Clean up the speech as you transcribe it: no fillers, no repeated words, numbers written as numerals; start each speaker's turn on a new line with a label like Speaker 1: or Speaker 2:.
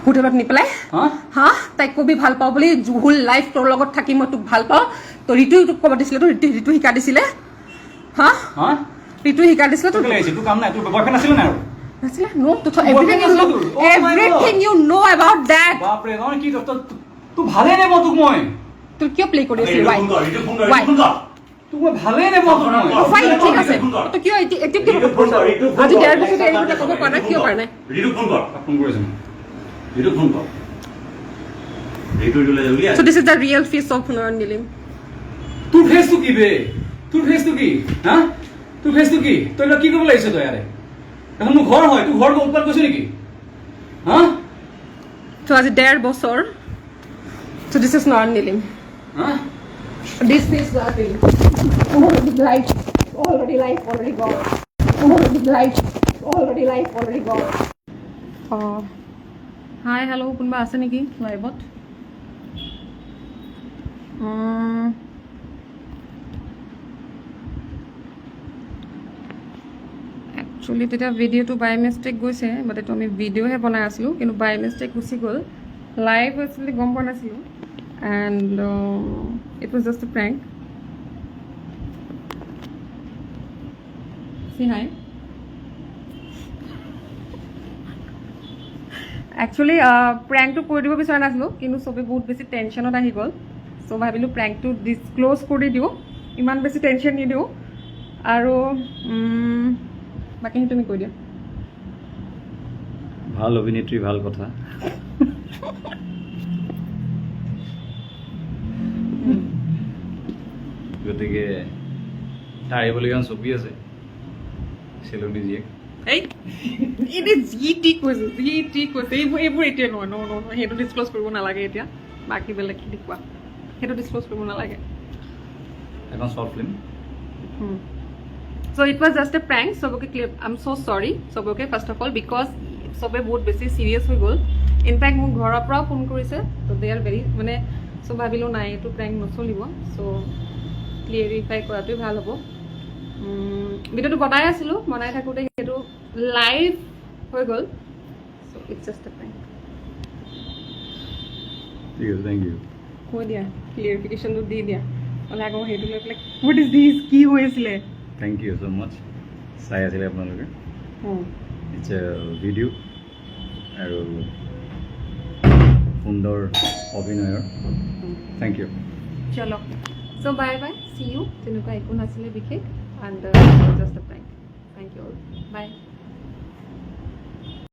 Speaker 1: হোটেলত নি পেলাই হা তাইক কবি ভাল পাওঁ বুলি হোল লাইফ তোৰ লগত থাকি মই তোক ভাল পাওঁ তো ঋতু তোক ক'ব দিছিলে তো ঋতু শিকা দিছিলে হা ঋতু শিকা দিছিলে তোক
Speaker 2: তোৰ কাম নাই তোৰ বয়ফ্ৰেণ্ড আছিল নাই আৰু
Speaker 1: নাছিলে নো তো everything you know about that
Speaker 2: বাপৰে নহয় কি তোৰ ভালে নে মই তোক মই
Speaker 1: তোৰ কিয় প্লে কৰি আছিলি ৱাই
Speaker 2: তোক মই ভালে নে মই তোক মই
Speaker 1: ফাইন ঠিক আছে তো কিয় এতিয়া কি আজি ডেৰ বছৰ এইটো ক'ব পৰা নাই কিয় পৰা নাই
Speaker 2: ঋতু ফোন কৰিছে ঋতু ফোন কৰ ঋতু লৈ যাবি
Speaker 1: So this is the real face of Nilim.
Speaker 2: তোৰ ফেসটো কি বে তোৰ ফেসটো কি হা তোৰ ফেসটো কি তই কি কৰিব লাগিছ তই আৰে এখন মোৰ ঘৰ হয় তোৰ ঘৰ উৎপাদ কৰিছ নেকি হা
Speaker 1: So as a dare bossor. So this is not Nilim.
Speaker 2: হা
Speaker 1: This is Nilim. Already gone. Already gone. Hi, hello. কোনবা আছে নেকি লাইভত? Actually তেতিয়া ভিডিওটো বাই মিস্টেক গৈছে বাট এইটো আমি ভিডিওহে বনাই আছিলোঁ কিন্তু বাই মিস্টেক গুচি গ'ল লাইভ হৈছিলে গম পোৱা নাছিলোঁ and it was just a prank সি হাই একচুৱেলি প্ৰেংকটো কৰি দিব বিচৰা নাছিলোঁ কিন্তু চবেই বহুত বেছি টেনশ্যনত আহি গ'ল চ' ভাবিলোঁ প্ৰেংকটো ডিছক্ল'জ কৰি দিওঁ ইমান বেছি টেনশ্যন নিদিওঁ আৰু বাকীখিনি তুমি কৈ দিয়া
Speaker 2: ভাল অভিনেত্ৰী ভাল কথা গতিকে তাৰ আহিবলগীয়া ছবি আছে চেলনি জীয়েক
Speaker 1: এই এতিয়া যি টি কৈছে এইবোৰ এতিয়া নহয় নহয় সেইটো ডিছক্ল'জ কৰিব নালাগে এতিয়া বাকী বেলেগ দেখুওৱা সেইটো ডিছক্ল'জ কৰিব নালাগে
Speaker 2: এখন short film
Speaker 1: So it was just a prank. Sobake clear. I'm so sorry. Sobake first of all because sobe bahut beshi serious hoy gol. In fact mon ghorar pora phone korise. So they are very mane so bhabilo nai etu prank nocholibo. So clarify koratoi bhal hobo. Video to banai asilo banai thakote etu live hoy gol. So it's just a prank.
Speaker 2: Thank you.
Speaker 1: Koi dia clarification to di dia. Ola go hetu like what is this ki hoyesile?
Speaker 2: Thank you so much. চাই আছিলে আপোনালোকে it's a video' আৰু সুন্দৰ অভিনয়ৰ thank you
Speaker 1: চলো so bye bye see you তেনেকুৱা একো নাছিলে বিশেষ and just a prank thank you all by